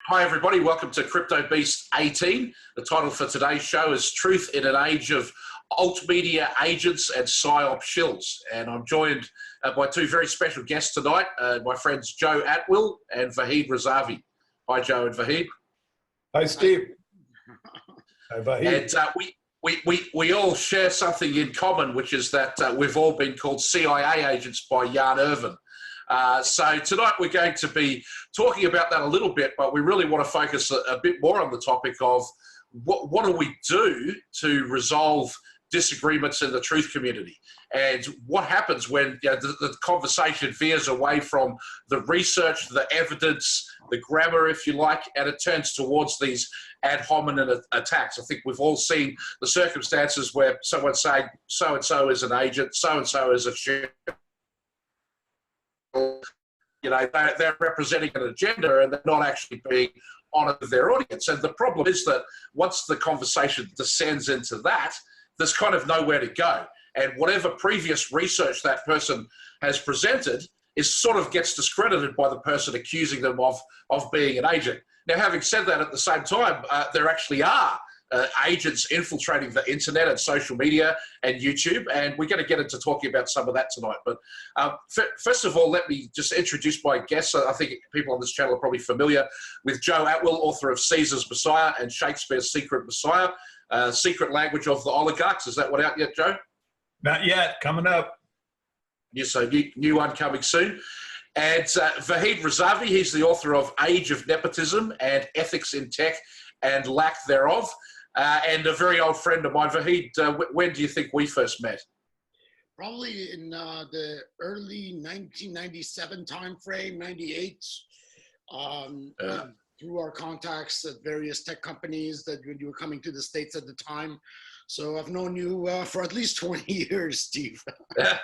Hi everybody, welcome to CryptoBeast 18. The title for today's show is Truth in an Age of Alt Media Agents and Psyop Shills. And I'm joined by two very special guests tonight, my friends Joe Atwill and Vahid Razavi. Hi Joe and Vahid. Hi Steve. Hi Vahid. And we all share something in common, which is that we've all been called CIA agents by Jan Irvin. So tonight we're going to be talking about that a little bit, but we really want to focus a bit more on the topic of what do we do to resolve disagreements in the truth community, and what happens when the conversation veers away from the research, the evidence, the grammar, if you like, and it turns towards these ad hominem attacks. I think we've all seen the circumstances where someone's saying so-and-so is an agent, so-and-so is a shell. They're representing an agenda and they're not actually being honest with their audience. And the problem is that once the conversation descends into that, there's kind of nowhere to go. And whatever previous research that person has presented is sort of gets discredited by the person accusing them of being an agent. Now, having said that, at the same time, there actually are agents infiltrating the internet and social media and YouTube, and we're going to get into talking about some of that tonight. But first of all, let me just introduce my guests. I think people on this channel are probably familiar with Joe Atwill, author of Caesar's Messiah and Shakespeare's Secret Messiah, Secret Language of the Oligarchs. Is that one out yet, Joe? Not yet. Coming up. Yes, so new one coming soon. And Vahid Razavi, he's the author of Age of Nepotism and Ethics in Tech and Lack Thereof. And a very old friend of mine. Vahid, when do you think we first met? Probably in the early 1997 timeframe, 98, through our contacts at various tech companies that when you were coming to the States at the time. So I've known you for at least 20 years, Steve.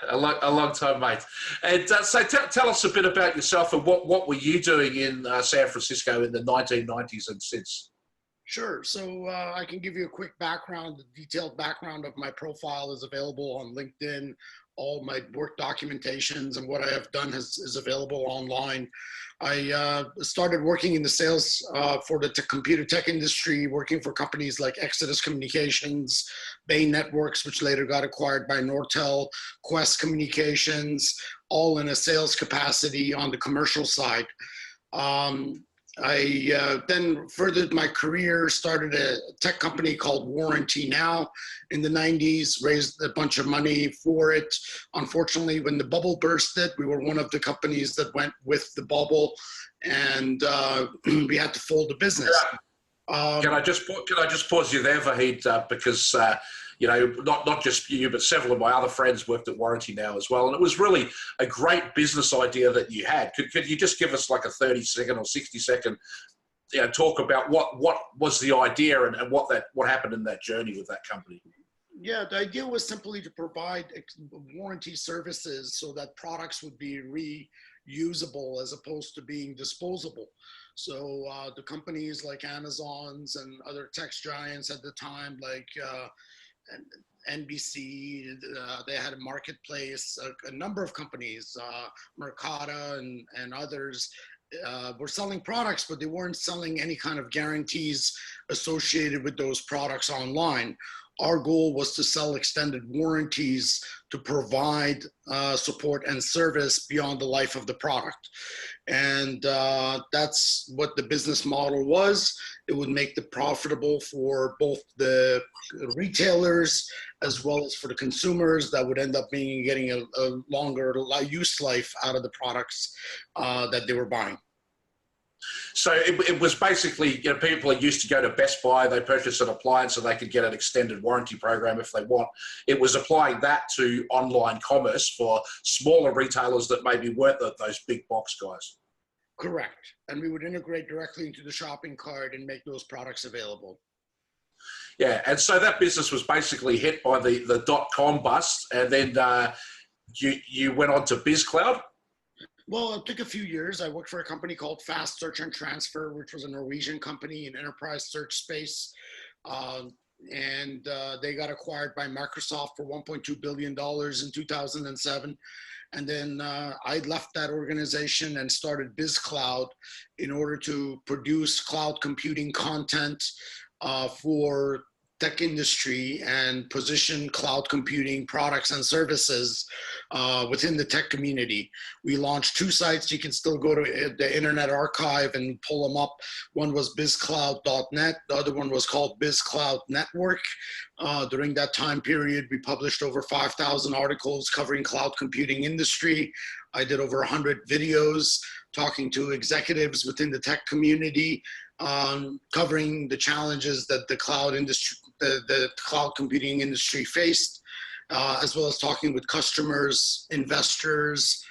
A long time, mate. And so tell us a bit about yourself and what were you doing in San Francisco in the 1990s and since? Sure. So I can give you a quick background. The detailed background of my profile is available on LinkedIn. All my work documentations and what I have done is available online. I started working in the sales for the computer tech industry, working for companies like Exodus Communications, Bay Networks, which later got acquired by Nortel, Quest Communications, all in a sales capacity on the commercial side. I then furthered my career, started a tech company called Warranty Now in the 90s, raised a bunch of money for it. Unfortunately, when the bubble bursted, we were one of the companies that went with the bubble, and we had to fold the business. Can I just pause you there, Vahid, because not just you, but several of my other friends worked at Warranty Now as well. And it was really a great business idea that you had. Could you just give us like a 30-second or 60-second talk about what was the idea and what happened in that journey with that company? Yeah, the idea was simply to provide warranty services so that products would be reusable as opposed to being disposable. So the companies like Amazon's and other tech giants at the time, like NBC, they had a marketplace, a number of companies, Mercata and others were selling products, but they weren't selling any kind of guarantees associated with those products online. Our goal was to sell extended warranties to provide support and service beyond the life of the product. And that's what the business model was. It would make it profitable for both the retailers as well as for the consumers that would end up getting a longer use life out of the products that they were buying. So it was basically, people are used to go to Best Buy, they purchase an appliance so they could get an extended warranty program if they want. It was applying that to online commerce for smaller retailers that maybe weren't those big box guys. Correct. And we would integrate directly into the shopping cart and make those products available. Yeah, and so that business was basically hit by the .com bust, and then you went on to BizCloud? Well, it took a few years. I worked for a company called Fast Search and Transfer, which was a Norwegian company in enterprise search space. and they got acquired by Microsoft for $1.2 billion in 2007. And then I left that organization and started BizCloud in order to produce cloud computing content for tech industry and position cloud computing products and services within the tech community. We launched 2 sites. You can still go to the Internet Archive and pull them up. One was bizcloud.net. The other one was called BizCloud Network. During that time period, we published over 5,000 articles covering cloud computing industry. I did over 100 videos talking to executives within the tech community, covering the challenges that the cloud industry, the cloud computing industry faced, as well as talking with customers, investors,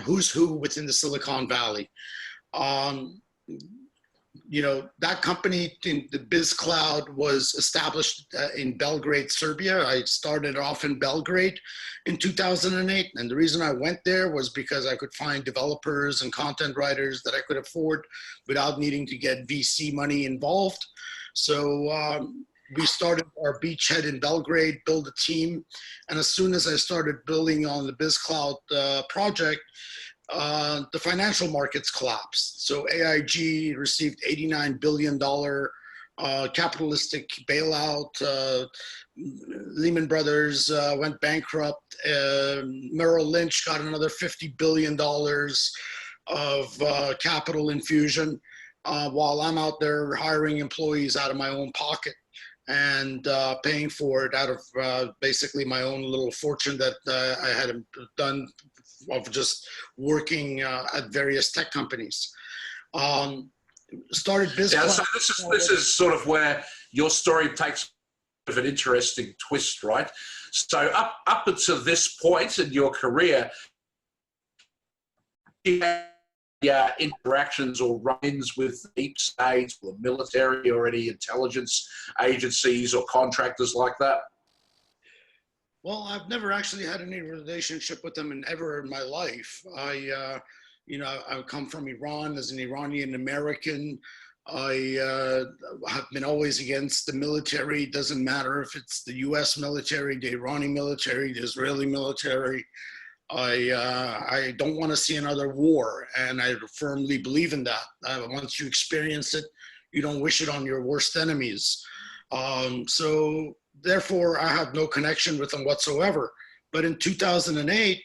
who's who within the Silicon Valley. You know, that company, the BizCloud, was established in Belgrade, Serbia. I started off in Belgrade in 2008. And the reason I went there was because I could find developers and content writers that I could afford without needing to get VC money involved. So we started our beachhead in Belgrade, built a team. And as soon as I started building on the BizCloud project, the financial markets collapsed. So AIG received $89 billion capitalistic bailout. Lehman Brothers went bankrupt. Merrill Lynch got another $50 billion of capital infusion, while I'm out there hiring employees out of my own pocket and paying for it out of basically my own little fortune that I had done of just working at various tech companies. Started BizCloud. Yeah, so this is sort of where your story takes an interesting twist, right? So up until this point in your career, you had interactions or run-ins with deep state or the military or any intelligence agencies or contractors like that? Well, I've never actually had any relationship with them ever in my life. I come from Iran as an Iranian American. I have been always against the military. It doesn't matter if it's the U.S. military, the Iranian military, the Israeli military. I don't want to see another war, and I firmly believe in that. Once you experience it, you don't wish it on your worst enemies. So therefore, I have no connection with them whatsoever. But in 2008,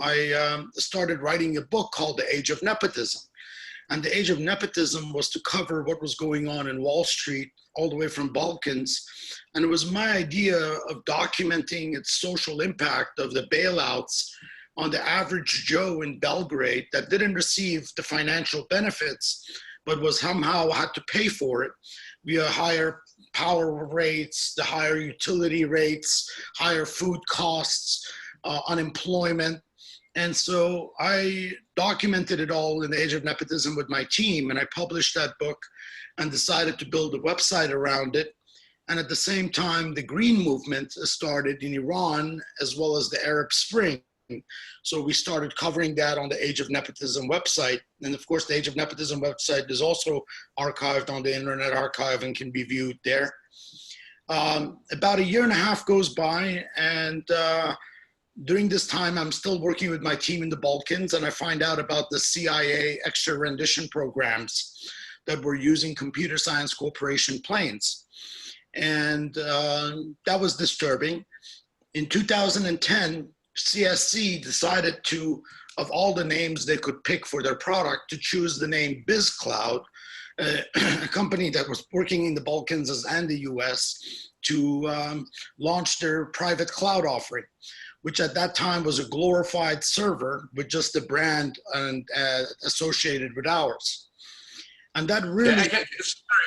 I started writing a book called The Age of Nepotism. And The Age of Nepotism was to cover what was going on in Wall Street, all the way from Balkans. And it was my idea of documenting its social impact of the bailouts on the average Joe in Belgrade that didn't receive the financial benefits, but was somehow had to pay for it via higher power rates, the higher utility rates, higher food costs, unemployment. And so I documented it all in The Age of Nepotism with my team, and I published that book and decided to build a website around it. And at the same time, the Green Movement started in Iran, as well as the Arab Spring. So we started covering that on the Age of Nepotism website. And of course, the Age of Nepotism website is also archived on the Internet Archive and can be viewed there. About a year and a half goes by, and during this time, I'm still working with my team in the Balkans, and I find out about the CIA extra rendition programs that were using Computer Science Corporation planes. And that was disturbing. In 2010, CSC decided to, of all the names they could pick for their product, to choose the name BizCloud, a company that was working in the Balkans and the US, to launch their private cloud offering, which at that time was a glorified server with just the brand and associated with ours. And that really... Yeah,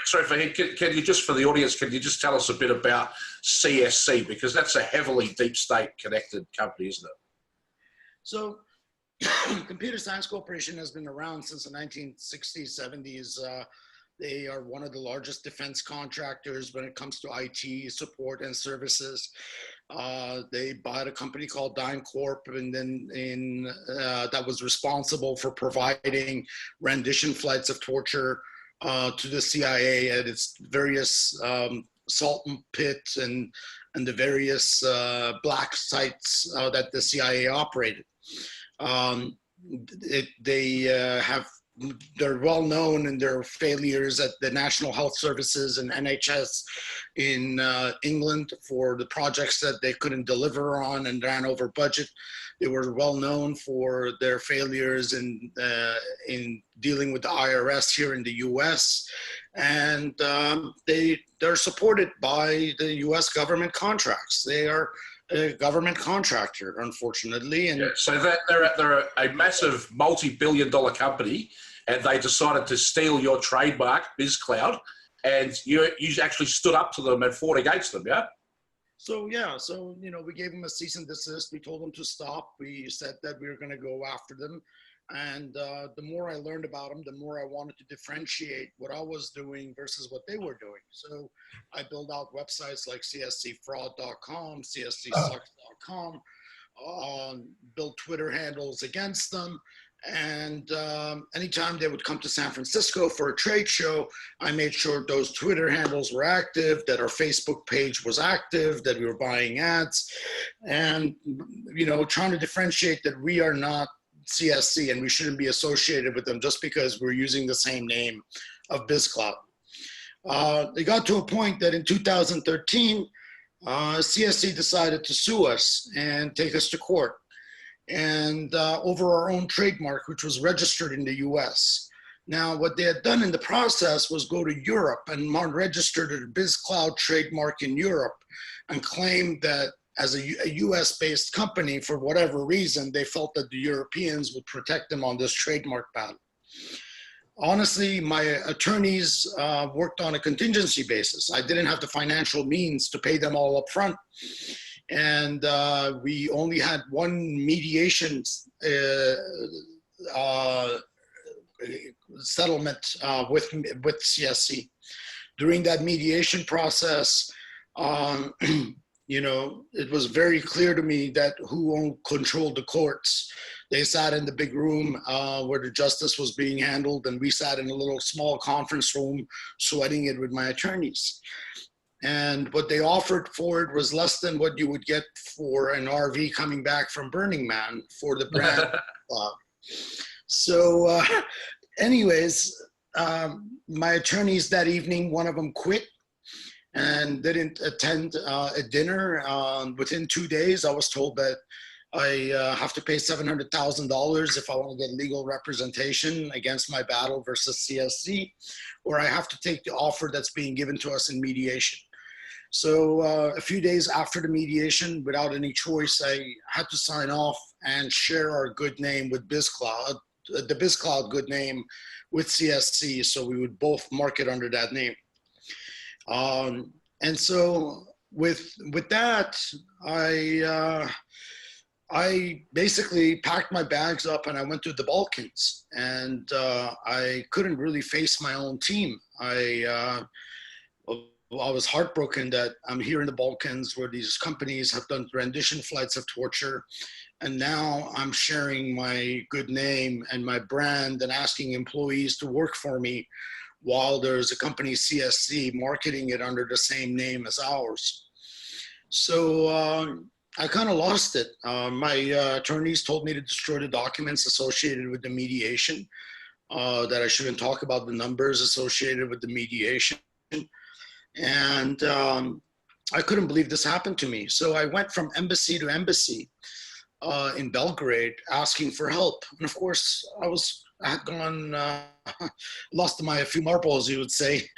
sorry, Vahid, can you just, for the audience, can you just tell us a bit about CSC? Because that's a heavily deep state connected company, isn't it? So Computer Science Corporation has been around since the 1960s, 70s. They are one of the largest defense contractors when it comes to IT support and services. They bought a company called DynCorp, and then that was responsible for providing rendition flights of torture to the CIA at its various salt pits and the various black sites that the CIA operated. They're well known in their failures at the National Health Services and NHS in England for the projects that they couldn't deliver on and ran over budget. They were well known for their failures in dealing with the IRS here in the U.S. And they're supported by the U.S. government contracts. They are a government contractor, unfortunately. And so they're a massive multi-billion-dollar company, and they decided to steal your trademark, BizCloud, and you actually stood up to them and fought against them, yeah? So we gave them a cease and desist. We told them to stop. We said that we were going to go after them. And the more I learned about them, the more I wanted to differentiate what I was doing versus what they were doing. So I built out websites like cscfraud.com, cscsucks.com, built Twitter handles against them. And anytime they would come to San Francisco for a trade show, I made sure those Twitter handles were active, that our Facebook page was active, that we were buying ads, and, trying to differentiate that we are not CSC and we shouldn't be associated with them just because we're using the same name of BizCloud. They got to a point that in 2013, CSC decided to sue us and take us to court, and over our own trademark, which was registered in the US. Now, what they had done in the process was go to Europe and registered a BizCloud trademark in Europe and claimed that as a US-based company, for whatever reason, they felt that the Europeans would protect them on this trademark battle. Honestly, my attorneys worked on a contingency basis. I didn't have the financial means to pay them all up front. And we only had one mediation settlement with CSC. During that mediation process, it was very clear to me that who controlled the courts. They sat in the big room where the justice was being handled, and we sat in a little small conference room sweating it with my attorneys. And what they offered for it was less than what you would get for an RV coming back from Burning Man for the brand. Anyways, my attorneys that evening, one of them quit and didn't attend a dinner. Within 2 days, I was told that I have to pay $700,000 if I want to get legal representation against my battle versus CSC, or I have to take the offer that's being given to us in mediation. So a few days after the mediation, without any choice, I had to sign off and share our good name with BizCloud, the BizCloud good name with CSC, so we would both market under that name. And so with that, I basically packed my bags up and I went to the Balkans, and I couldn't really face my own team. I was heartbroken that I'm here in the Balkans where these companies have done rendition flights of torture, and now I'm sharing my good name and my brand and asking employees to work for me while there's a company, CSC, marketing it under the same name as ours. So I kind of lost it. My attorneys told me to destroy the documents associated with the mediation, that I shouldn't talk about the numbers associated with the mediation. And I couldn't believe this happened to me. So I went from embassy to embassy in Belgrade asking for help. And of course, I had gone, lost a few marbles, you would say.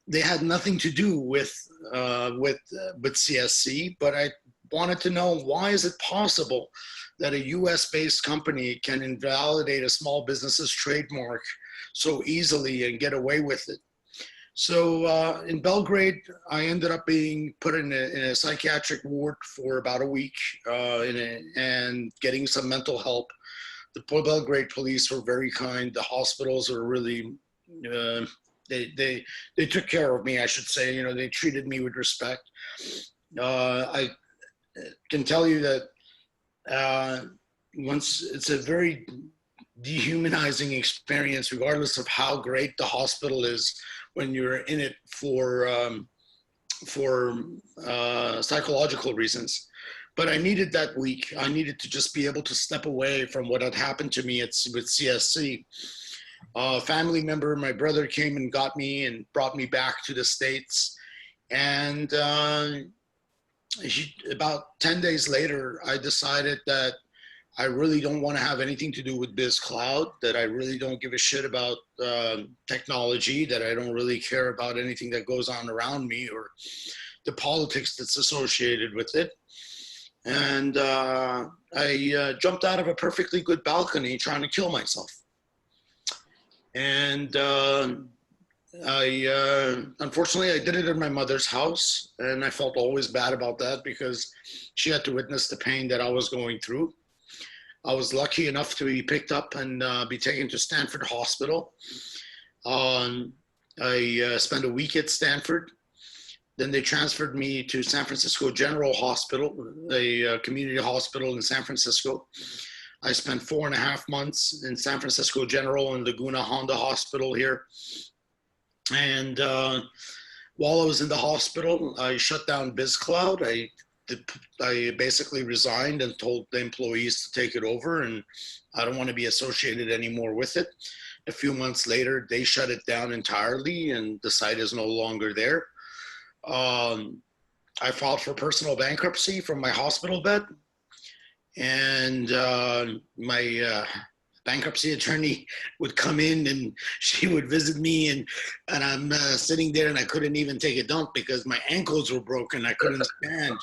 They had nothing to do with CSC, but I wanted to know, why is it possible that a US-based company can invalidate a small business's trademark so easily and get away with it? So in Belgrade, I ended up being put in a psychiatric ward for about a week and getting some mental help. The Belgrade police were very kind. The hospitals were really, they took care of me, I should say. They treated me with respect. I can tell you that once it's a very dehumanizing experience, regardless of how great the hospital is, when you're in it for for psychological reasons. But I needed that week. I needed to just be able to step away from what had happened to me with CSC. A family member, my brother, came and got me and brought me back to the States. And about 10 days later, I decided that I really don't want to have anything to do with Biz Cloud, that I really don't give a shit about technology, that I don't really care about anything that goes on around me or the politics that's associated with it. And I jumped out of a perfectly good balcony trying to kill myself. And unfortunately, I did it in my mother's house, and I felt always bad about that because she had to witness the pain that I was going through. I was lucky enough to be picked up and be taken to Stanford Hospital. I spent a week at Stanford. Then they transferred me to San Francisco General Hospital, a community hospital in San Francisco. I spent 4.5 months in San Francisco General and Laguna Honda Hospital here. And while I was in the hospital, I shut down BizCloud. I basically resigned and told the employees to take it over, and I don't want to be associated anymore with it. A few months later, they shut it down entirely, and the site is no longer there. I filed for personal bankruptcy from my hospital bed, and my bankruptcy attorney would come in and she would visit me, and I'm sitting there and I couldn't even take a dump because my ankles were broken. I couldn't stand.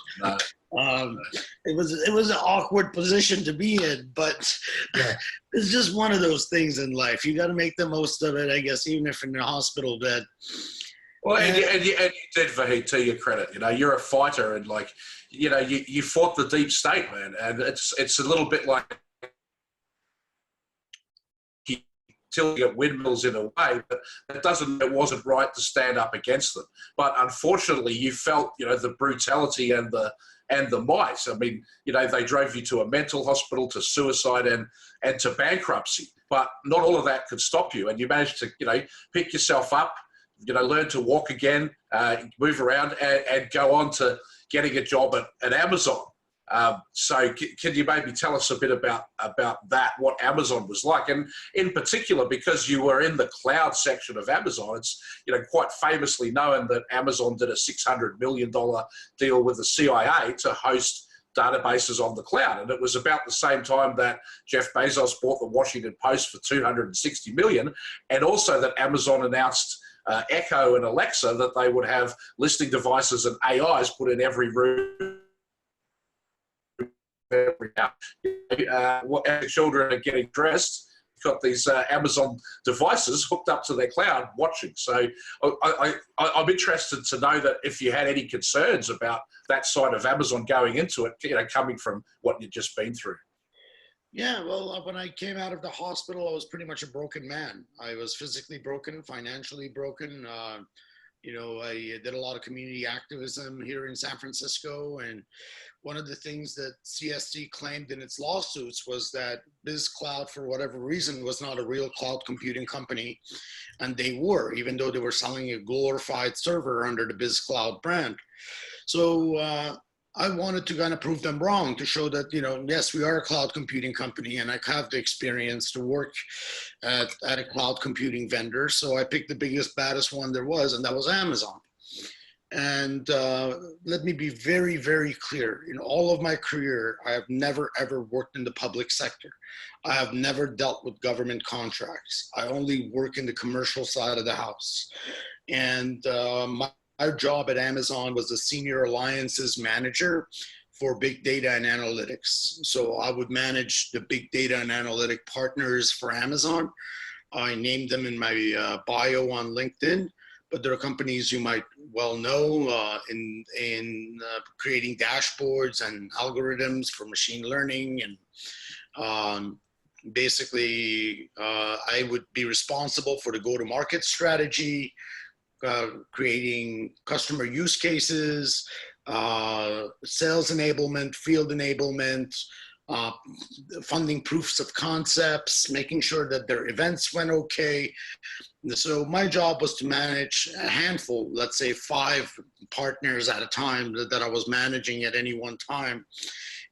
It was an awkward position to be in, but yeah. It's just one of those things in life. You got to make the most of it, I guess, even if in a hospital bed. Well, and you did, Vahid, to your credit. You know, you're a fighter, and like, you know, you fought the deep state, man. And it's a little bit like tilting at windmills in a way, but it wasn't right to stand up against them. But unfortunately, you felt, you know, the brutality and the might. I mean, you know, they drove you to a mental hospital, to suicide, and to bankruptcy. But not all of that could stop you, and you managed to, you know, pick yourself up, you know, learn to walk again, move around, and go on to getting a job at Amazon. So can you maybe tell us a bit about that, what Amazon was like? And in particular, because you were in the cloud section of Amazon, it's, you know, quite famously known that Amazon did a $600 million deal with the CIA to host databases on the cloud. And it was about the same time that Jeff Bezos bought the Washington Post for $260 million, and also that Amazon announced Echo and Alexa that they would have listening devices and AIs put in every room. As the children are getting dressed, got these Amazon devices hooked up to their cloud watching. So I'm interested to know that if you had any concerns about that side of Amazon going into it, you know, coming from what you'd just been through. Yeah, well, when I came out of the hospital, I was pretty much a broken man. I was physically broken, financially broken. You know, I did a lot of community activism here in San Francisco. And one of the things that CSC claimed in its lawsuits was that BizCloud, for whatever reason, was not a real cloud computing company. And they were, even though they were selling a glorified server under the BizCloud brand. So I wanted to kind of prove them wrong, to show that, you know, yes, we are a cloud computing company, and I have the experience to work at a cloud computing vendor. So I picked the biggest, baddest one there was, and that was Amazon. And let me be very, very clear. In all of my career, I have never, ever worked in the public sector. I have never dealt with government contracts. I only work in the commercial side of the house. And my job at Amazon was a senior alliances manager for big data and analytics. So I would manage the big data and analytic partners for Amazon. I named them in my bio on LinkedIn, but there are companies you might well know in creating dashboards and algorithms for machine learning. And basically, I would be responsible for the go-to-market strategy, creating customer use cases, sales enablement, field enablement, funding proofs of concepts, making sure that their events went okay. So my job was to manage a handful, let's say 5 partners at a time that I was managing at any one time,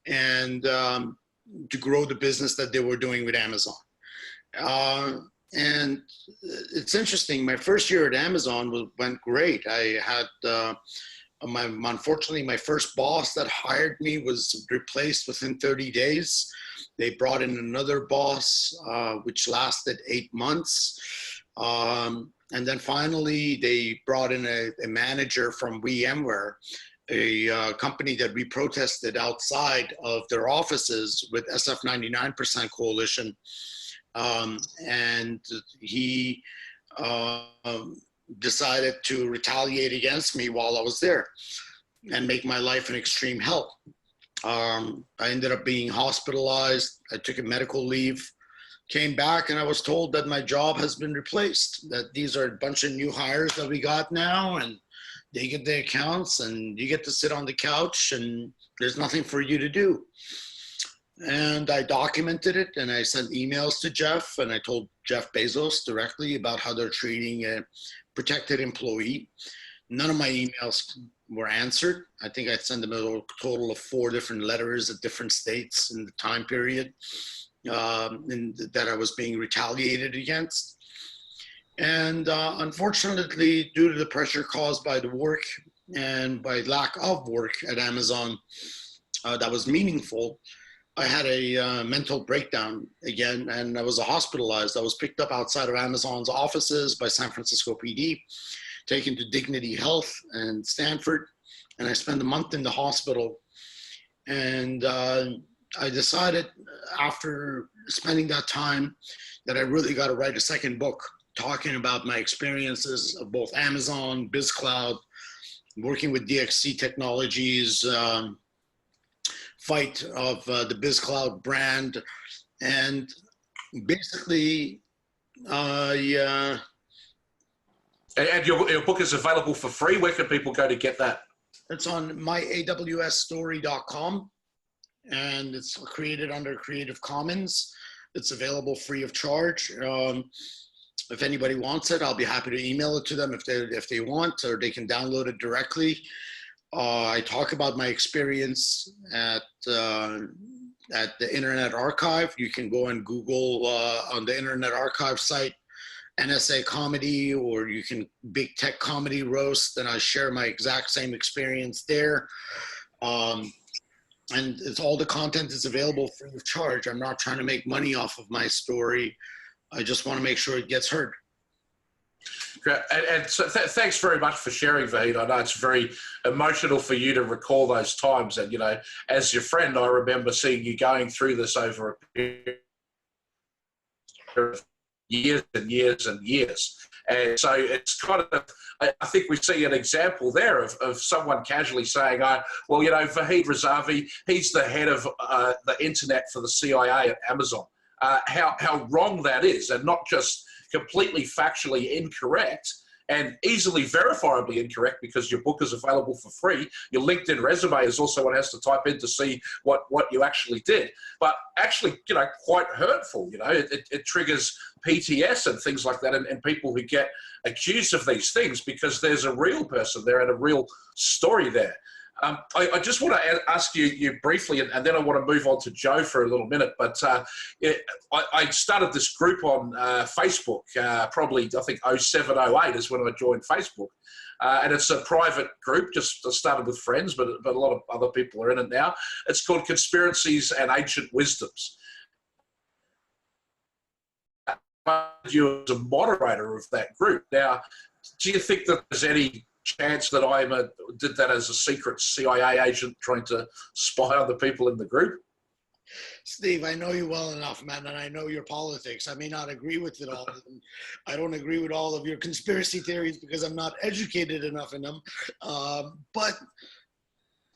and to grow the business that they were doing with Amazon. And it's interesting. My first year at Amazon went great. I had unfortunately, my first boss that hired me was replaced within 30 days. They brought in another boss, which lasted 8 months. And then finally, they brought in a manager from VMware, a company that we protested outside of their offices with SF 99% Coalition. And he decided to retaliate against me while I was there and make my life an extreme hell. I ended up being hospitalized. I took a medical leave, came back, and I was told that my job has been replaced, that these are a bunch of new hires that we got now, and they get the accounts, and you get to sit on the couch, and there's nothing for you to do. And I documented it, and I sent emails to Jeff, and I told Jeff Bezos directly about how they're treating a protected employee. None of my emails were answered. I think I sent them a total of 4 different letters at different states in the time period that I was being retaliated against. And unfortunately, due to the pressure caused by the work and by lack of work at Amazon that was meaningful, I had a mental breakdown again, and I was hospitalized. I was picked up outside of Amazon's offices by San Francisco PD, taken to Dignity Health and Stanford, and I spent a month in the hospital. And I decided after spending that time that I really got to write a second book talking about my experiences of both Amazon, BizCloud, working with DXC Technologies, fight of the BizCloud brand, and basically, yeah. And your book is available for free. Where can people go to get that? It's on myawsstory.com, and it's created under Creative Commons. It's available free of charge. If anybody wants it, I'll be happy to email it to them if they want, or they can download it directly. I talk about my experience at the Internet Archive. You can go and Google on the Internet Archive site, NSA comedy, or you can Big Tech Comedy Roast, and I share my exact same experience there. And it's all the content is available free of charge. I'm not trying to make money off of my story. I just want to make sure it gets heard. Great. And so thanks very much for sharing, Vahid. I know it's very emotional for you to recall those times. And, you know, as your friend, I remember seeing you going through this over a period of years and years and years. And so it's kind of, I think we see an example there of someone casually saying, well, you know, Vahid Razavi, he's the head of the internet for the CIA at Amazon. How wrong that is, and not just completely factually incorrect and easily verifiably incorrect, because your book is available for free. Your LinkedIn resume is also what has to type in to see what you actually did. But actually, you know, quite hurtful. You know, it triggers PTS and things like that, and people who get accused of these things, because there's a real person there and a real story there. I just want to ask you briefly, and then I want to move on to Joe for a little minute. But I started this group on Facebook, probably I think 07, 08 is when I joined Facebook. And it's a private group, just started with friends, but a lot of other people are in it now. It's called Conspiracies and Ancient Wisdoms. You as a moderator of that group. Now, do you think that there's any chance that I did that as a secret CIA agent trying to spy on the people in the group? Steve, I know you well enough, man, and I know your politics. I may not agree with it all. I don't agree with all of your conspiracy theories because I'm not educated enough in them. But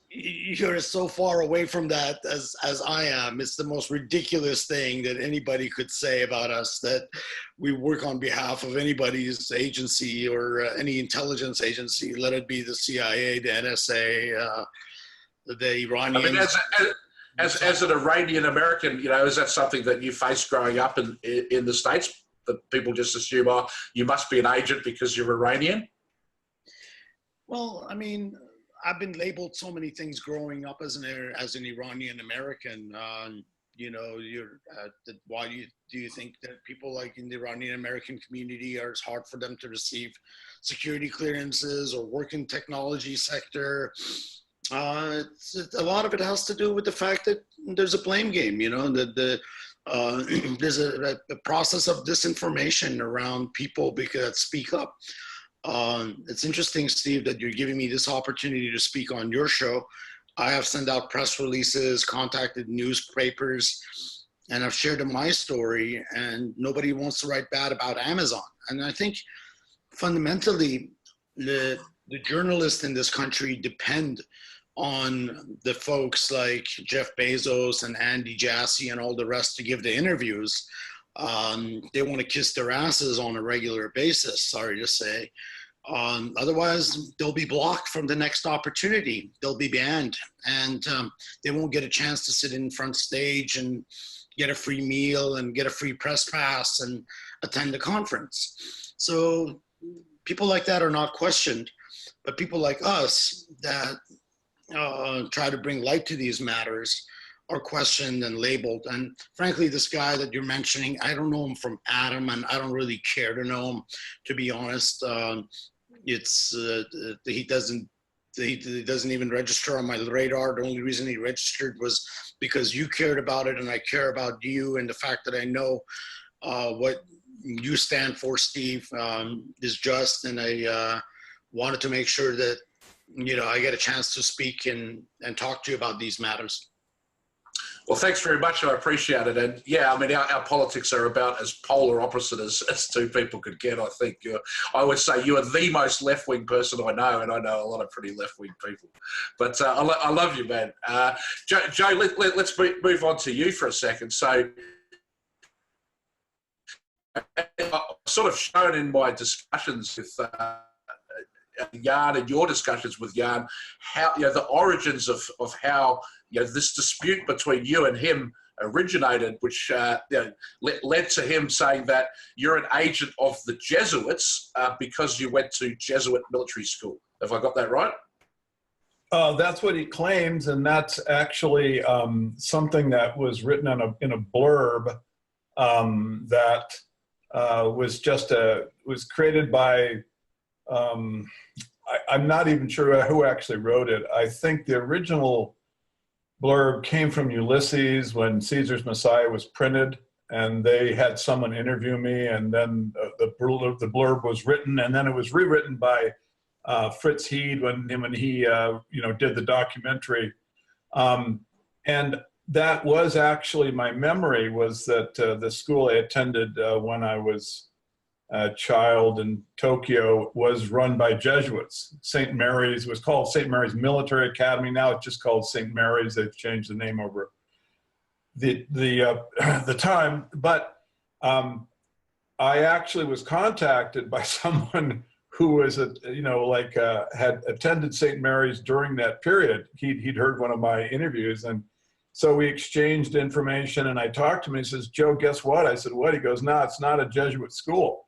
you're so far away from that as I am. It's the most ridiculous thing that anybody could say about us, that we work on behalf of anybody's agency or any intelligence agency, let it be the CIA, the NSA, the Iranians. I mean, as an Iranian American, you know, is that something that you faced growing up in the States, that people just assume, oh, you must be an agent because you're Iranian? Well, I mean, I've been labeled so many things growing up as an Iranian American. You know, why do you think that people like in the Iranian American community are it's hard for them to receive security clearances or work in technology sector? A lot of it has to do with the fact that there's a blame game. You know, there's a process of disinformation around people that speak up. It's interesting, Steve, that you're giving me this opportunity to speak on your show. I have sent out press releases, contacted newspapers, and I've shared my story, and nobody wants to write bad about Amazon. And I think fundamentally, the journalists in this country depend on the folks like Jeff Bezos and Andy Jassy and all the rest to give the interviews. They want to kiss their asses on a regular basis, sorry to say. Otherwise, they'll be blocked from the next opportunity. They'll be banned, and they won't get a chance to sit in front stage and get a free meal and get a free press pass and attend the conference. So people like that are not questioned, but people like us that try to bring light to these matters are questioned and labeled. And frankly, this guy that you're mentioning, I don't know him from Adam, and I don't really care to know him, to be honest. He doesn't even register on my radar. The only reason he registered was because you cared about it, and I care about you, and the fact that I know what you stand for, Steve, is just, and I wanted to make sure that, you know, I get a chance to speak and talk to you about these matters. Well, thanks very much. I appreciate it. And yeah, I mean, our politics are about as polar opposite as two people could get, I think. I always say you are the most left-wing person I know, and I know a lot of pretty left-wing people. But I love you, man. Joe, let's move on to you for a second. So I've sort of shown in my discussions with Jan and your discussions with Jan, how, you know, the origins of how, you know, this dispute between you and him originated, which you know, led to him saying that you're an agent of the Jesuits because you went to Jesuit military school. Have I got that right? That's what he claims, and that's actually something that was written in a blurb that was created by. I'm not even sure who actually wrote it. I think the original blurb came from Ulysses when Caesar's Messiah was printed, and they had someone interview me, and then the blurb was written, and then it was rewritten by Fritz Heed when he you know, did the documentary. And that was actually my memory, was that the school I attended when I was a child in Tokyo was run by Jesuits. St. Mary's was called St. Mary's Military Academy. Now it's just called St. Mary's. They've changed the name over the time. But I actually was contacted by someone who was had attended St. Mary's during that period. He'd heard one of my interviews, and so we exchanged information, and I talked to him. He says, "Joe, guess what?" I said, "What?" He goes, "No, it's not a Jesuit school."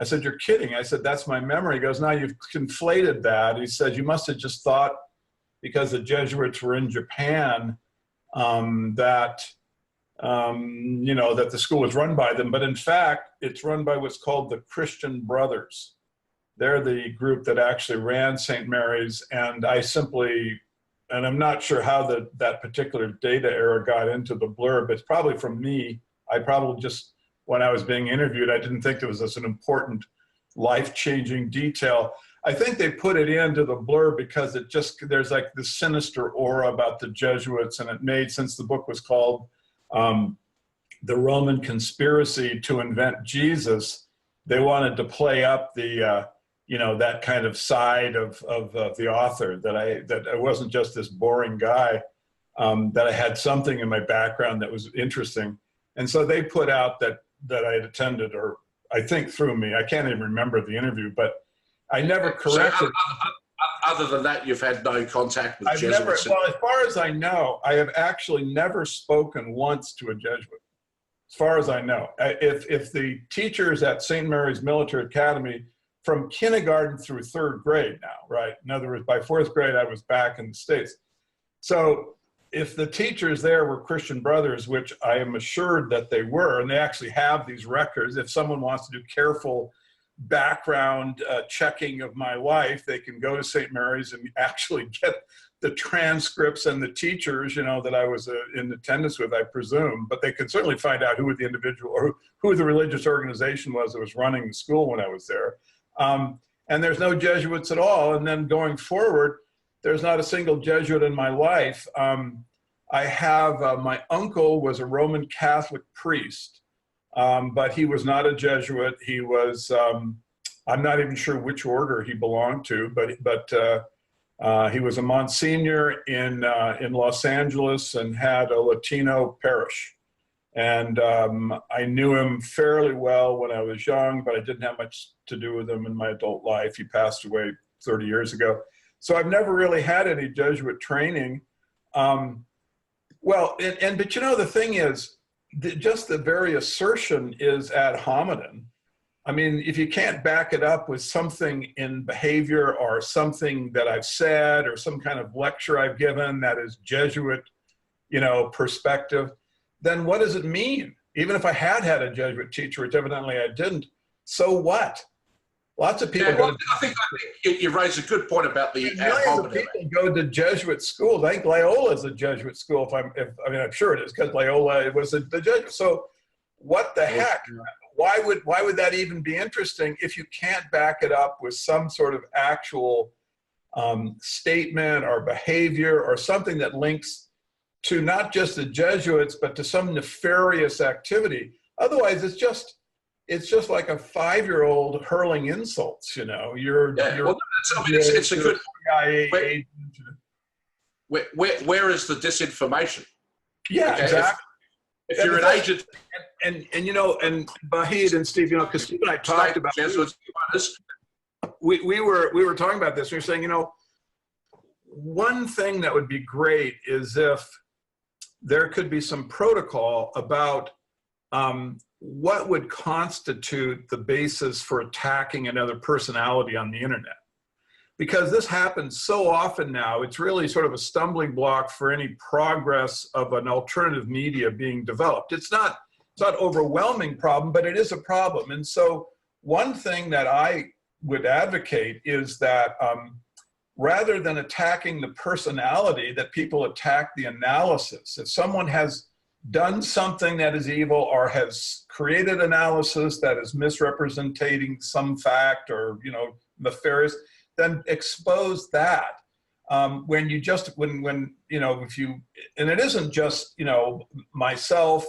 I said, "You're kidding." I said, "That's my memory." He goes, "No, you've conflated that." He said, "You must have just thought because the Jesuits were in Japan that the school was run by them. But in fact, it's run by what's called the Christian Brothers. They're the group that actually ran St. Mary's, and and I'm not sure how that particular data error got into the blurb. It's probably from me. I probably just, when I was being interviewed, I didn't think it was an important life-changing detail. I think they put it into the blurb because there's like this sinister aura about the Jesuits, and it made, since the book was called The Roman Conspiracy to Invent Jesus, they wanted to play up the, that kind of side of the author, that I wasn't just this boring guy, that I had something in my background that was interesting. And so they put out that I had attended, or I think through me, I can't even remember the interview, but I never corrected. So other than that, you've had no contact with Jesuits? Well, as far as I know, I have actually never spoken once to a Jesuit, as far as I know. If the teachers at St. Mary's Military Academy from kindergarten through third grade now, right? In other words, by fourth grade, I was back in the States. So if the teachers there were Christian Brothers, which I am assured that they were, and they actually have these records, if someone wants to do careful background checking of my life, they can go to St. Mary's and actually get the transcripts and the teachers, you know, that I was in attendance with, I presume, but they could certainly find out who the individual or who the religious organization was that was running the school when I was there. And there's no Jesuits at all. And then going forward, there's not a single Jesuit in my life. I have, my uncle was a Roman Catholic priest, but he was not a Jesuit. He was, I'm not even sure which order he belonged to, but he was a Monsignor in Los Angeles and had a Latino parish. And I knew him fairly well when I was young, but I didn't have much to do with him in my adult life. He passed away 30 years ago. So I've never really had any Jesuit training. Well, but you know, the thing is, just the very assertion is ad hominem. I mean, if you can't back it up with something in behavior or something that I've said or some kind of lecture I've given that is Jesuit, you know, perspective, then what does it mean? Even if I had a Jesuit teacher, which evidently I didn't, so what? Lots of people. Yeah, well, I think you raise a good point about the ad hominem. People go to Jesuit schools. I think Loyola is a Jesuit school. I mean, I'm sure it is because Loyola was the Jesuit. So, what the heck? Why would that even be interesting if you can't back it up with some sort of actual statement or behavior or something that links to not just the Jesuits but to some nefarious activity? Otherwise, it's just like a 5-year-old hurling insults. You know, it's a good. Where is the disinformation? Yeah, okay, exactly. If you're an agent, and you know, and Vahid and Steve, you know, because Steve and I talked about this. We were talking about this. We were saying, you know, one thing that would be great is if there could be some protocol about what would constitute the basis for attacking another personality on the internet. Because this happens so often now, it's really sort of a stumbling block for any progress of an alternative media being developed. It's not overwhelming problem, but it is a problem. And so one thing that I would advocate is that rather than attacking the personality, that people attack the analysis. If someone has done something that is evil or has created analysis that is misrepresenting some fact or, you know, nefarious, then expose that. When you know, if you, and it isn't just, you know, myself,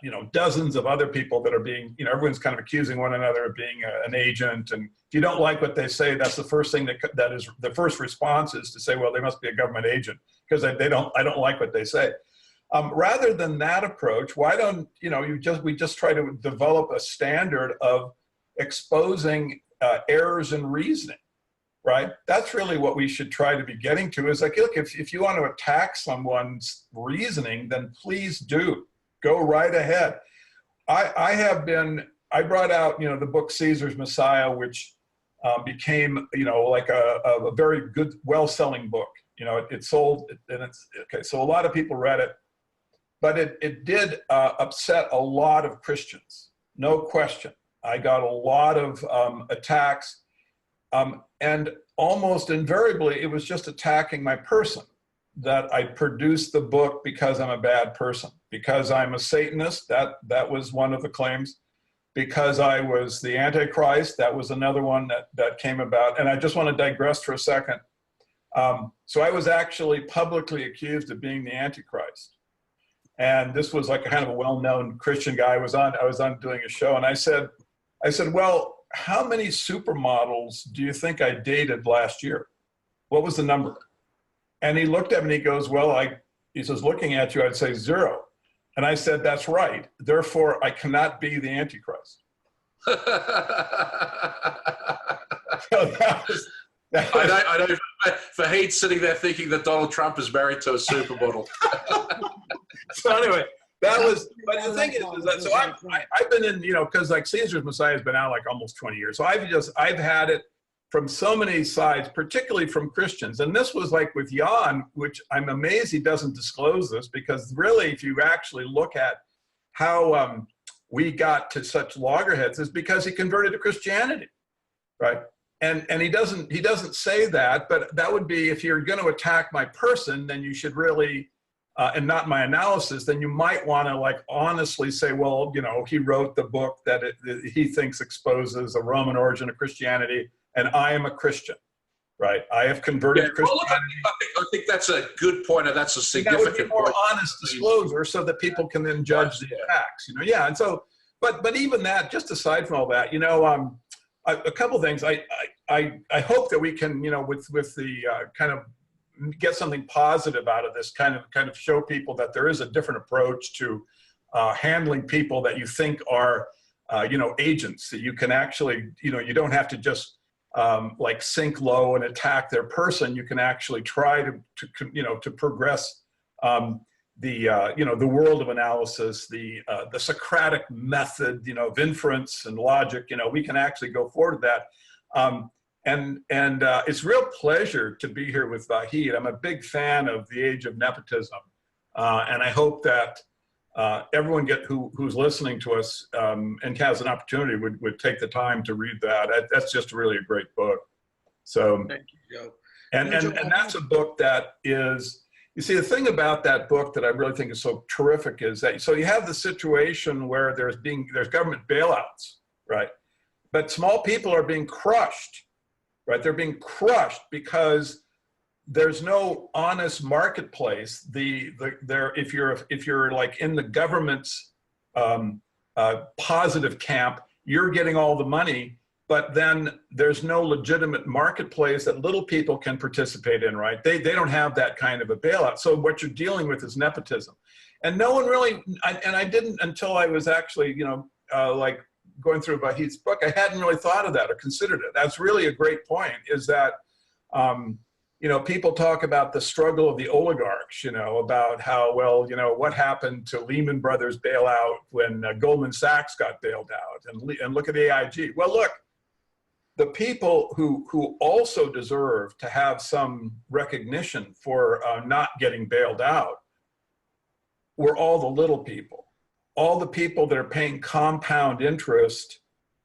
you know, dozens of other people that are being, you know, everyone's kind of accusing one another of being an agent. And if you don't like what they say, that's the first thing that is the first response is to say, well, they must be a government agent because I don't like what they say. Rather than that approach, why don't, you know, we just try to develop a standard of exposing errors in reasoning, right? That's really what we should try to be getting to is like, look, if you want to attack someone's reasoning, then please do. Go right ahead. I brought out, you know, the book Caesar's Messiah, which became, you know, like a very good, well-selling book. You know, it sold, and it's, okay, so a lot of people read it, but it did upset a lot of Christians, no question. I got a lot of attacks, and almost invariably, it was just attacking my person, that I produced the book because I'm a bad person, because I'm a Satanist, that was one of the claims, because I was the Antichrist, that was another one that came about. And I just want to digress for a second. So I was actually publicly accused of being the Antichrist. And this was like a kind of a well-known Christian guy. I was on doing a show, and I said, well, how many supermodels do you think I dated last year? What was the number? And he looked at me and he goes, well, he says, looking at you, I'd say 0. And I said, that's right. Therefore, I cannot be the Antichrist. So I know Vahid's sitting there thinking that Donald Trump is married to a supermodel. So anyway, That was, but the thing is that, so I've been in, you know, because like Caesar's Messiah has been out like almost 20 years. So I've had it from so many sides, particularly from Christians. And this was like with Jan, which I'm amazed he doesn't disclose this, because really, if you actually look at how we got to such loggerheads, is because he converted to Christianity, right? And he doesn't say that, but that would be, if you're going to attack my person, then you should really, and not my analysis, then you might want to like honestly say, well, you know, he wrote the book that he thinks exposes a Roman origin of Christianity, and I am a Christian, right? I have converted to Christianity. I think that's a good point, and that's a significant that would be more honest disclosure, so that people can then judge the facts, you know? Yeah, and so, but even that, just aside from all that, you know, a couple things. I hope that we can, you know, with the kind of get something positive out of this, kind of show people that there is a different approach to handling people that you think are, you know, agents, that you can actually, you know, you don't have to just like sink low and attack their person. You can actually try to you know, to progress you know, the world of analysis, the Socratic method, you know, of inference and logic. You know, we can actually go forward to that. And it's a real pleasure to be here with Vahid. I'm a big fan of The Age of Nepotism. And I hope that everyone who's listening to us and has an opportunity would take the time to read that. That's just really a great book. So, thank you, Joe. And that's a book that is, you see, the thing about that book that I really think is so terrific is that, so you have the situation where there's government bailouts, right? But small people are being crushed, right? They're being crushed because there's no honest marketplace. If you're like in the government's positive camp, you're getting all the money, but then there's no legitimate marketplace that little people can participate in, right? They don't have that kind of a bailout. So what you're dealing with is nepotism. And no one really, and I didn't until I was actually, you know, like going through Vahid's book, I hadn't really thought of that or considered it. That's really a great point, is that, you know, people talk about the struggle of the oligarchs, you know, about how, well, you know, what happened to Lehman Brothers bailout when Goldman Sachs got bailed out, and look at AIG. Well, look, the people who also deserve to have some recognition for not getting bailed out were all the little people, all the people that are paying compound interest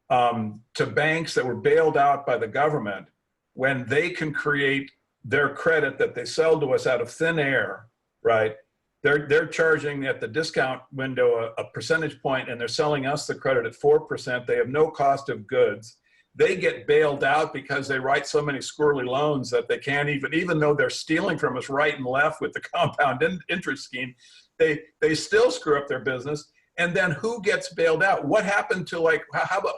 to banks that were bailed out by the government, when they can create their credit that they sell to us out of thin air, right? They're charging at the discount window a percentage point, and they're selling us the credit at 4%. They have no cost of goods. They get bailed out because they write so many squirrely loans that they can't even though they're stealing from us right and left with the compound interest scheme, they still screw up their business. And then who gets bailed out? What happened to, like,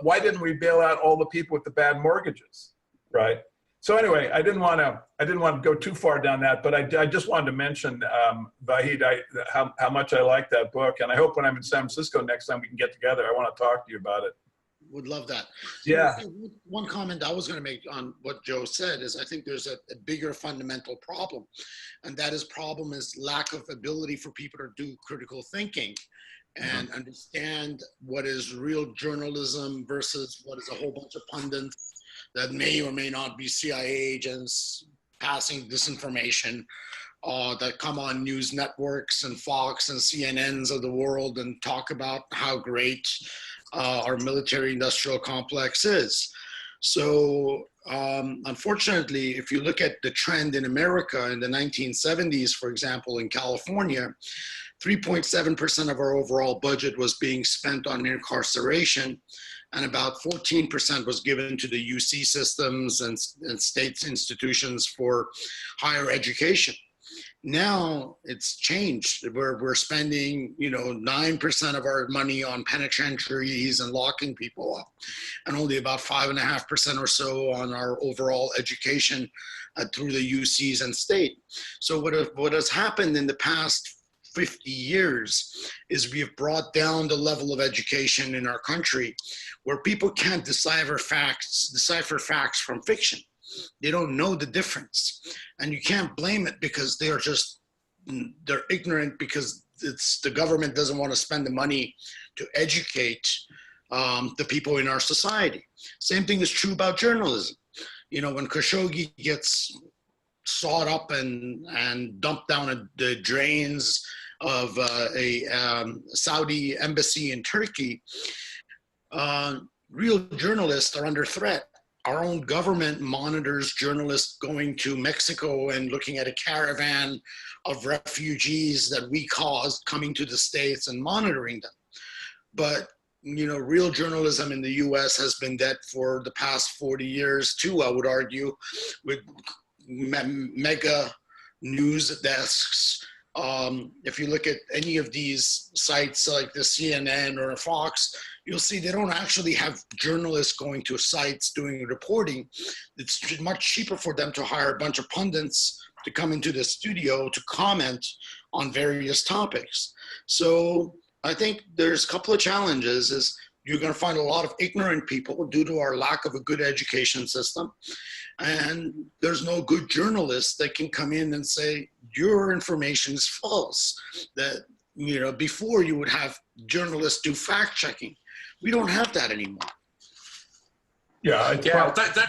why didn't we bail out all the people with the bad mortgages, right? So anyway, I didn't want to go too far down that, but I just wanted to mention, Vahid, how much I like that book, and I hope when I'm in San Francisco next time we can get together. I want to talk to you about it. Would love that. Yeah. One comment I was going to make on what Joe said is, I think there's a bigger fundamental problem, and that problem is lack of ability for people to do critical thinking and understand what is real journalism versus what is a whole bunch of pundits that may or may not be CIA agents passing disinformation that come on news networks and Fox and CNNs of the world and talk about how great our military industrial complex is. So unfortunately, if you look at the trend in America in the 1970s, for example, in California, 3.7% of our overall budget was being spent on incarceration, and about 14% was given to the UC systems and states institutions for higher education. Now it's changed. We're spending, 9% of our money on penitentiaries and locking people up, and only about 5.5% or so on our overall education through the UCs and state. So what has happened in the past 50 years is we have brought down the level of education in our country, where people can't decipher facts from fiction. They don't know the difference, and you can't blame it because they're ignorant, because the government doesn't want to spend the money to educate the people in our society. Same thing is true about journalism. You know, when Khashoggi gets sawed up and dumped down the drains of a Saudi embassy in Turkey, real journalists are under threat. Our own government monitors journalists going to Mexico and looking at a caravan of refugees that we caused coming to the States and monitoring them. But, you know, real journalism in the US has been dead for the past 40 years too, I would argue, with mega news desks. If you look at any of these sites like the CNN or Fox, you'll see they don't actually have journalists going to sites doing reporting. It's much cheaper for them to hire a bunch of pundits to come into the studio to comment on various topics. So I think there's a couple of challenges. Is you're going to find a lot of ignorant people due to our lack of a good education system. And there's no good journalist that can come in and say, your information is false. That, you know, before you would have journalists do fact checking. We don't have that anymore. Yeah. Don't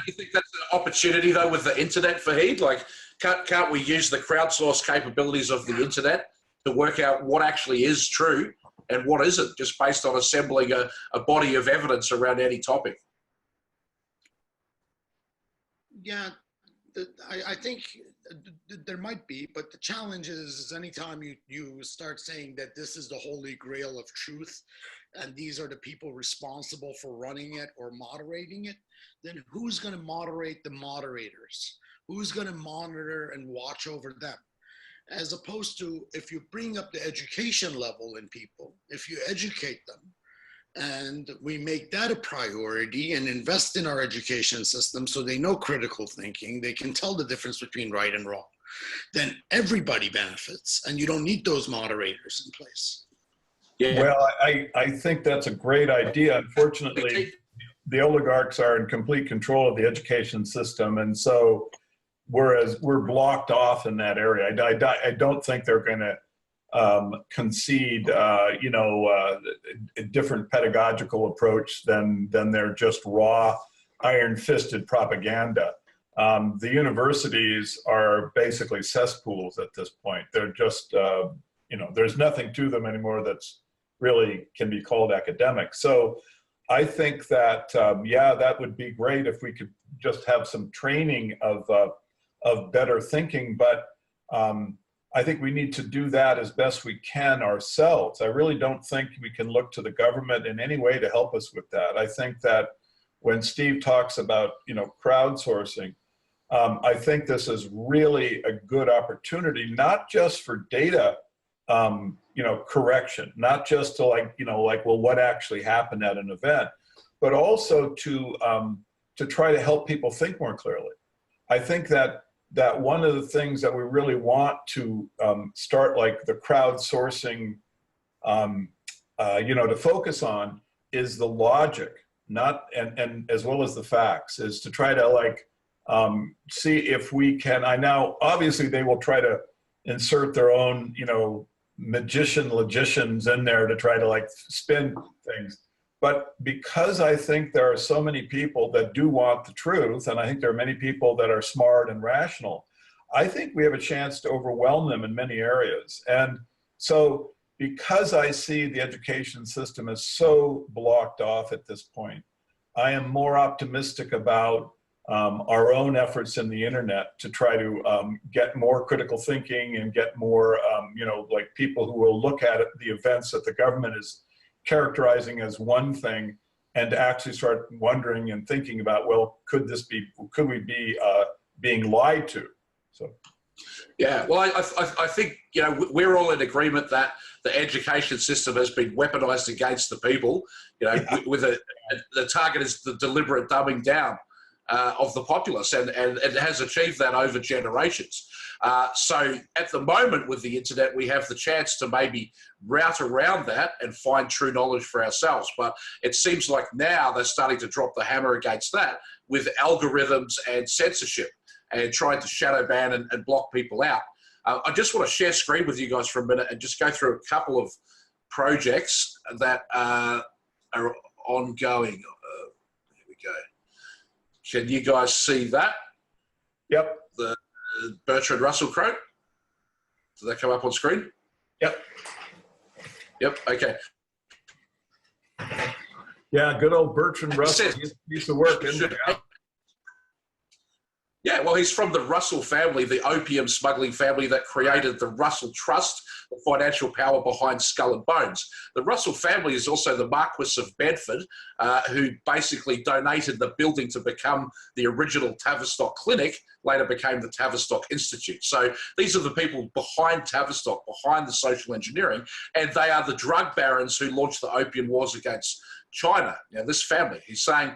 you think that's an opportunity though with the internet, Vahid? Like, can't we use the crowdsourced capabilities of the internet to work out what actually is true and what isn't, just based on assembling a body of evidence around any topic? Yeah, I think there might be, but the challenge is anytime you start saying that this is the holy grail of truth and these are the people responsible for running it or moderating it, then who's going to moderate the moderators? Who's going to monitor and watch over them? As opposed to, if you bring up the education level in people, if you educate them, and we make that a priority and invest in our education system so they know critical thinking, they can tell the difference between right and wrong, then everybody benefits and you don't need those moderators in place. Yeah. Well, I think that's a great idea. Unfortunately, the oligarchs are in complete control of the education system. And so whereas we're blocked off in that area, I don't think they're going to concede, you know, a different pedagogical approach than their just raw, iron-fisted propaganda. The universities are basically cesspools at this point. They're just, you know, there's nothing to them anymore that's really can be called academic. So I think that, yeah, that would be great if we could just have some training of better thinking, but I think we need to do that as best we can ourselves. I really don't think we can look to the government in any way to help us with that. I think that when Steve talks about, you know, crowdsourcing, I think this is really a good opportunity, not just for data, you know, correction, not just to like, you know, like, well, what actually happened at an event, but also to try to help people think more clearly. I think that one of the things that we really want to start, like the crowdsourcing, you know, to focus on is the logic, not and as well as the facts, is to try to like see if we can. I know obviously they will try to insert their own, you know, logicians in there to try to like spin things. But because I think there are so many people that do want the truth, and I think there are many people that are smart and rational, I think we have a chance to overwhelm them in many areas. And so because I see the education system as so blocked off at this point, I am more optimistic about our own efforts in the internet to try to get more critical thinking and get more, you know, like people who will look at the events that the government is characterizing as one thing and actually start wondering and thinking about, well, could we be being lied to? So, yeah, well, I think, you know, we're all in agreement that the education system has been weaponized against the people, you know, yeah. with the target is the deliberate dumbing down of the populace, and it has achieved that over generations. So at the moment with the internet, we have the chance to maybe route around that and find true knowledge for ourselves. But it seems like now they're starting to drop the hammer against that with algorithms and censorship and trying to shadow ban and block people out. I just want to share screen with you guys for a minute and just go through a couple of projects that are ongoing. Here we go. Can you guys see that? Yep. The Bertrand Russell quote? Did that come up on screen? Yep. Yep, okay. Yeah, good old Bertrand Russell. He's a piece of work, isn't he? Yeah, well, he's from the Russell family, the opium smuggling family that created the Russell Trust, the financial power behind Skull and Bones. The Russell family is also the Marquis of Bedford, who basically donated the building to become the original Tavistock Clinic, later became the Tavistock Institute. So these are the people behind Tavistock, behind the social engineering, and they are the drug barons who launched the opium wars against China. Now, this family, he's saying,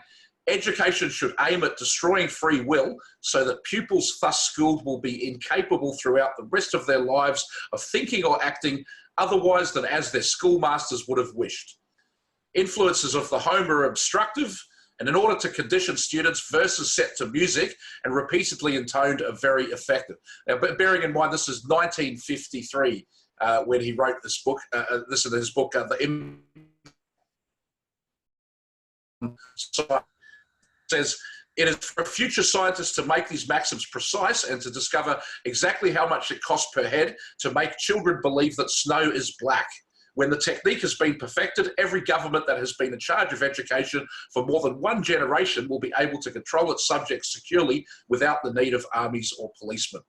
education should aim at destroying free will so that pupils thus schooled will be incapable throughout the rest of their lives of thinking or acting otherwise than as their schoolmasters would have wished. Influences of the home are obstructive, and in order to condition students, verses set to music and repeatedly intoned are very effective. Now, but bearing in mind, this is 1953 when he wrote this book. This is his book, The says, it is for future scientists to make these maxims precise and to discover exactly how much it costs per head to make children believe that snow is black. When the technique has been perfected, every government that has been in charge of education for more than one generation will be able to control its subjects securely without the need of armies or policemen.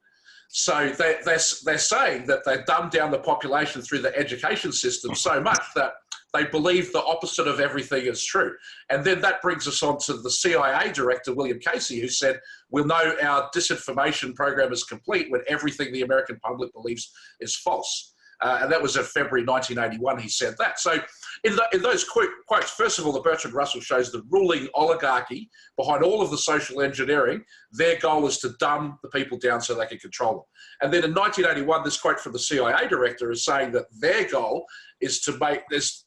So they're saying that they've dumbed down the population through the education system so much that they believe the opposite of everything is true. And then that brings us on to the CIA director, William Casey, who said, we'll know our disinformation program is complete when everything the American public believes is false. And that was in February 1981, he said that. So in those quotes, first of all, the Bertrand Russell shows the ruling oligarchy behind all of the social engineering. Their goal is to dumb the people down so they can control them. And then in 1981, this quote from the CIA director is saying that their goal is to make this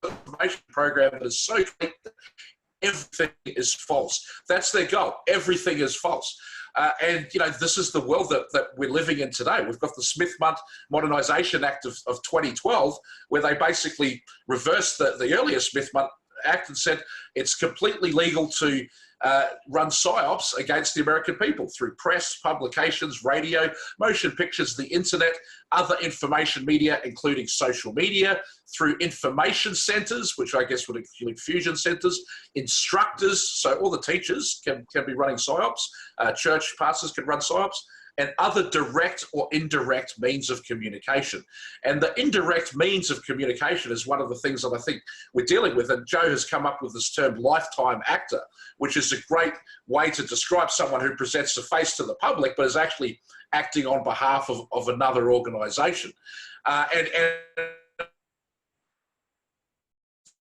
information program that is so clear that everything is false. That's their goal. Everything is false. And, you know, this is the world that we're living in today. We've got the Smith-Mundt Modernisation Act of 2012, where they basically reversed the earlier Smith-Mundt Act and said it's completely legal to run psyops against the American people through press, publications, radio, motion pictures, the internet, other information media, including social media, through information centres, which I guess would include fusion centres, instructors, so all the teachers can be running psyops, church pastors can run psyops, and other direct or indirect means of communication. And the indirect means of communication is one of the things that I think we're dealing with. And Joe has come up with this term lifetime actor, which is a great way to describe someone who presents a face to the public, but is actually acting on behalf of another organization. And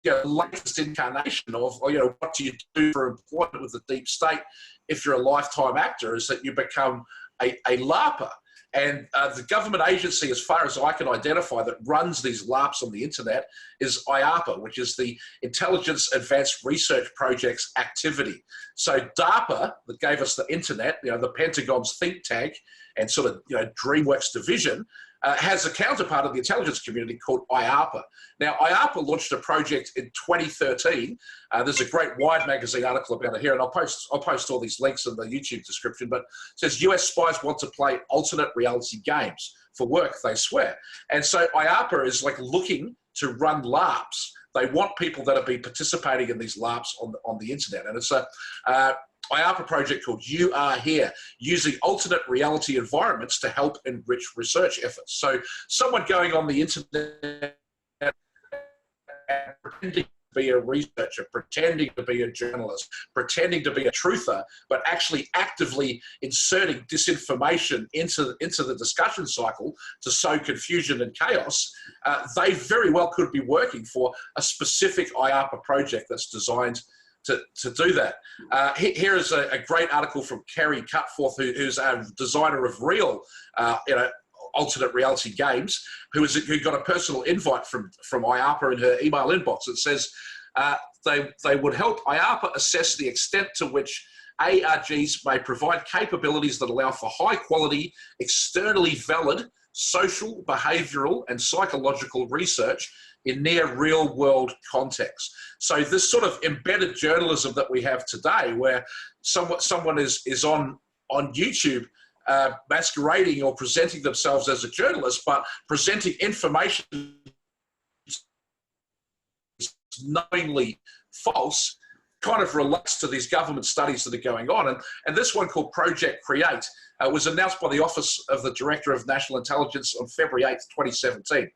you know, the latest incarnation of, you know, what do you do for employment with the deep state if you're a lifetime actor is that you become a LARPer. And the government agency, as far as I can identify, that runs these LARPs on the internet is IARPA, which is the Intelligence Advanced Research Projects Activity. So DARPA, that gave us the internet, you know, the Pentagon's think tank and sort of, you know, DreamWorks division, has a counterpart of the intelligence community called IARPA. Now, IARPA launched a project in 2013. There's a great Wired magazine article about it here, and I'll post all these links in the YouTube description, but it says US spies want to play alternate reality games for work, they swear. And so IARPA is like looking to run LARPs. They want people that will be participating in these LARPs on the internet. And it's a IARPA project called You Are Here, using alternate reality environments to help enrich research efforts. So someone going on the internet and pretending to be a researcher, pretending to be a journalist, pretending to be a truther, but actually actively inserting disinformation into the discussion cycle to sow confusion and chaos, they very well could be working for a specific IARPA project that's designed to do that. Here is a great article from Kerry Cutforth, who's a designer of real, you know, alternate reality games, who got a personal invite from IARPA in her email inbox. It says they would help IARPA assess the extent to which ARGs may provide capabilities that allow for high quality, externally valid social, behavioural and psychological research in near real world context. So this sort of embedded journalism that we have today, where someone is on YouTube masquerading or presenting themselves as a journalist, but presenting information knowingly false, kind of relates to these government studies that are going on. And this one called Project Create was announced by the Office of the Director of National Intelligence on February 8th, 2017.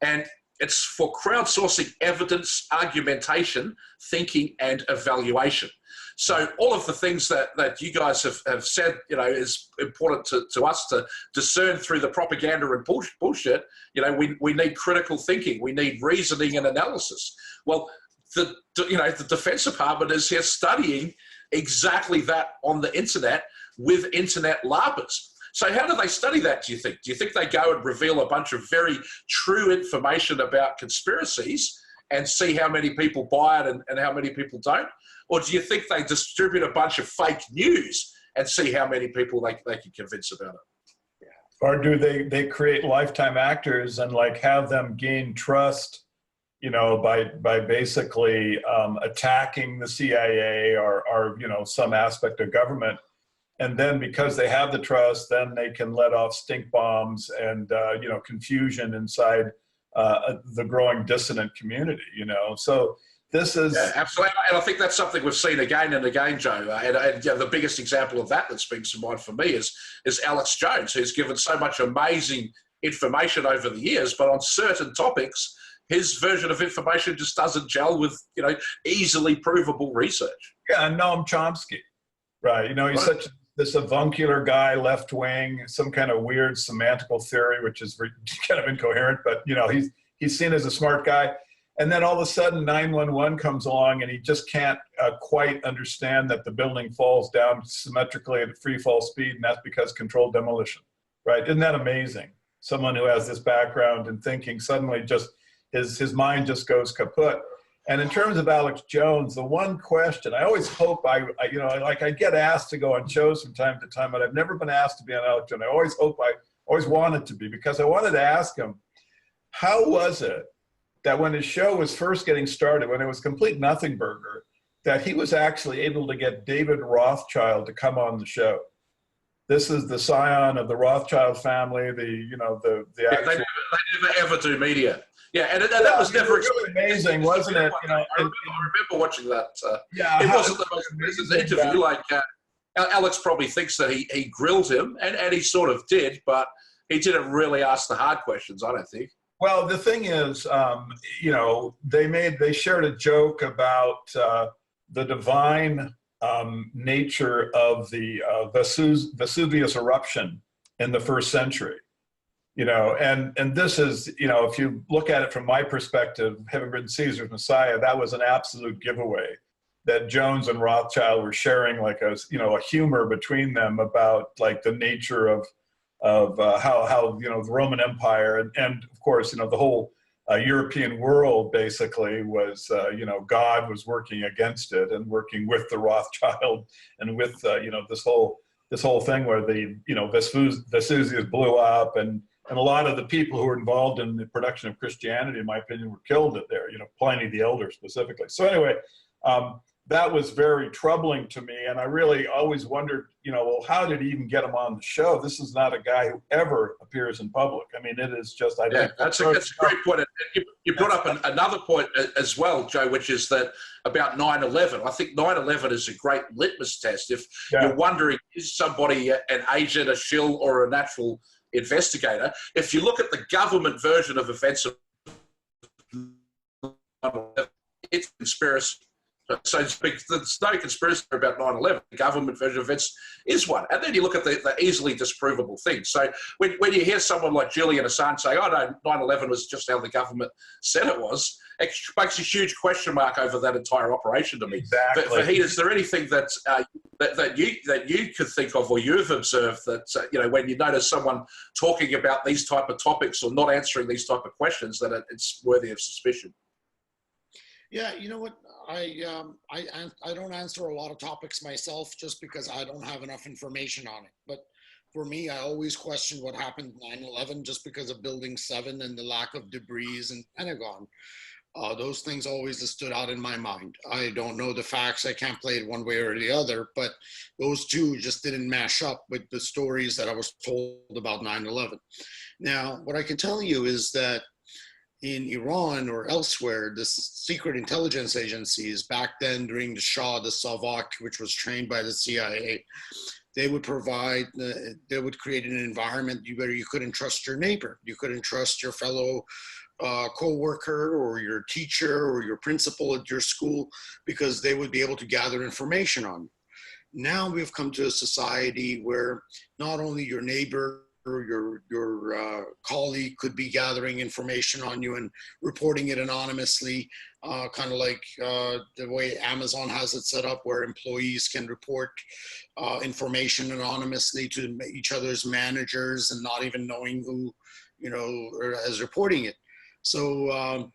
And it's for crowdsourcing evidence, argumentation, thinking, and evaluation. So all of the things that you guys have said, you know, is important to us to discern through the propaganda and bullshit. You know, we need critical thinking. We need reasoning and analysis. Well, the Defense Department is here studying exactly that on the internet with internet larpers. So how do they study that, do you think? Do you think they go and reveal a bunch of very true information about conspiracies and see how many people buy it and how many people don't? Or do you think they distribute a bunch of fake news and see how many people they can convince about it? Or do they create lifetime actors and like have them gain trust, you know, by basically attacking the CIA or you know, some aspect of government, and then because they have the trust, then they can let off stink bombs and you know, confusion inside the growing dissident community, you know. So this is absolutely, and I think that's something we've seen again and again, Joe. And you know, the biggest example of that springs to mind for me is Alex Jones, who's given so much amazing information over the years, but on certain topics, his version of information just doesn't gel with, you know, easily provable research. Yeah, and Noam Chomsky, right? You know, he's such this avuncular guy, left wing, some kind of weird semantical theory, which is kind of incoherent, but you know, he's seen as a smart guy. And then all of a sudden 911 comes along and he just can't quite understand that the building falls down symmetrically at free fall speed, and that's because controlled demolition, right? Isn't that amazing? Someone who has this background in thinking suddenly just, his mind just goes kaput. And in terms of Alex Jones, the one question, I always hope I get asked to go on shows from time to time, but I've never been asked to be on Alex Jones. I always hope, I always wanted to be, because I wanted to ask him, how was it that when his show was first getting started, when it was complete nothing burger, that he was actually able to get David Rothschild to come on the show? This is the scion of the Rothschild family, the actual... They never ever do media. Yeah, and that was never really amazing, wasn't it? You know, I remember watching that. Yeah, it wasn't the most amazing interview. Like Alex probably thinks that he grilled him, and he sort of did, but he didn't really ask the hard questions, I don't think. Well, the thing is, you know, they shared a joke about the divine nature of the Vesuvius eruption in the 1st century. You know, and this is, you know, if you look at it from my perspective, having written Caesar's Messiah, that was an absolute giveaway that Jones and Rothschild were sharing, like a humor between them about like the nature of how you know, the Roman Empire and of course, you know, the whole European world basically was, you know, God was working against it and working with the Rothschild and with you know, this whole thing where the, you know, Vesuvius blew up, and a lot of the people who were involved in the production of Christianity, in my opinion, were killed there, you know, Pliny the Elder specifically. So anyway, that was very troubling to me. And I really always wondered, you know, well, how did he even get him on the show? This is not a guy who ever appears in public. I mean, it is just, I think that's a great point. You brought up another point as well, Joe, which is that about 9/11. I think 9/11 is a great litmus test. If you're wondering, is somebody an agent, a shill, or a natural investigator? If you look at the government version of events of 9/11, it's conspiracy. So there's no conspiracy about 9/11. The government version of events is one. And then you look at the easily disprovable things. So when you hear someone like Julian Assange say, oh no, 9/11 was just how the government said it was, it makes a huge question mark over that entire operation to me. Exactly. But Vahid, is there anything that you could think of, or you've observed, that you know, when you notice someone talking about these type of topics or not answering these type of questions, that it's worthy of suspicion? Yeah, you know what? I don't answer a lot of topics myself just because I don't have enough information on it. But for me, I always question what happened 9/11 just because of Building 7 and the lack of debris in Pentagon. Those things always have stood out in my mind. I don't know the facts. I can't play it one way or the other, but those two just didn't mash up with the stories that I was told about 9/11. Now, what I can tell you is that in Iran or elsewhere, the secret intelligence agencies back then during the Shah, the Savak, which was trained by the CIA, they would they would create an environment where you couldn't trust your neighbor. You couldn't trust your fellow co-worker or your teacher or your principal at your school because they would be able to gather information on you. Now we've come to a society where not only your neighbor or your colleague could be gathering information on you and reporting it anonymously, kind of like the way Amazon has it set up where employees can report information anonymously to each other's managers and not even knowing who, is reporting it. So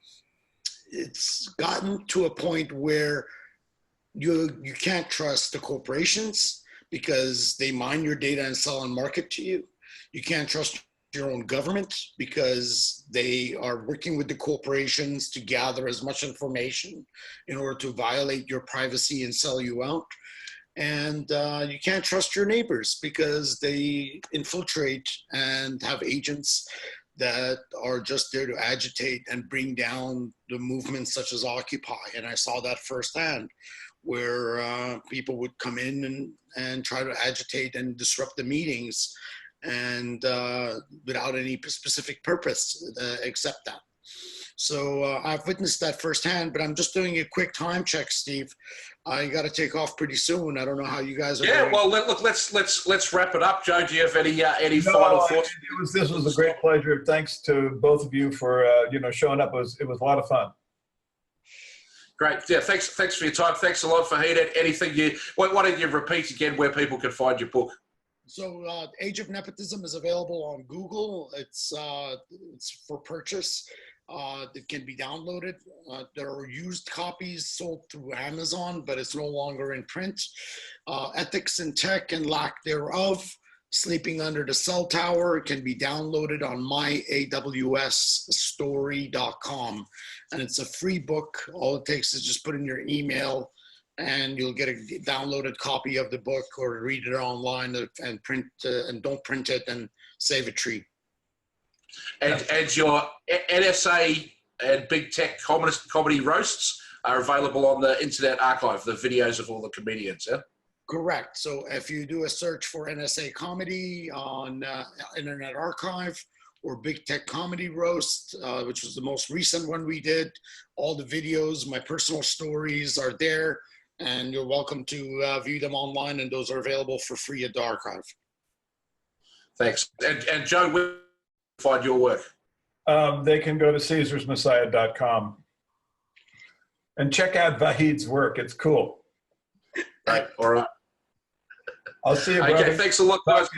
it's gotten to a point where you can't trust the corporations because they mine your data and sell and market to you. You can't trust your own government because they are working with the corporations to gather as much information in order to violate your privacy and sell you out. And you can't trust your neighbors because they infiltrate and have agents that are just there to agitate and bring down the movements such as Occupy. And I saw that firsthand, where people would come in and try to agitate and disrupt the meetings and without any specific purpose except that. So I've witnessed that firsthand, but I'm just doing a quick time check, Steve. I got to take off pretty soon. I don't know how you guys are. Yeah, well, look, let's wrap it up. Joe, do you have any final thoughts? This was a great pleasure. Thanks to both of you for showing up. It was a lot of fun. Great. Yeah, thanks for your time. Thanks a lot, Vahid. Anything why don't you repeat again where people can find your book? So Age of Nepotism is available on Google. It's for purchase. It can be downloaded. There are used copies sold through Amazon, but it's no longer in print. Ethics in Tech and Lack Thereof, Sleeping Under the Cell Tower, can be downloaded on myawsstory.com. And it's a free book. All it takes is just put in your email and you'll get a downloaded copy of the book or read it online and print and don't print it and save a tree. And your NSA and Big Tech comedy roasts are available on the Internet Archive, the videos of all the comedians, yeah? Correct. So if you do a search for NSA comedy on Internet Archive or Big Tech Comedy Roast, which was the most recent one we did, all the videos, my personal stories are there, and you're welcome to view them online, and those are available for free at the archive. Thanks. And Joe, where can you find your work? They can go to CaesarsMessiah.com and check out Vahid's work. It's cool. Right. All right. I'll see you, brother. Okay, thanks a lot, guys.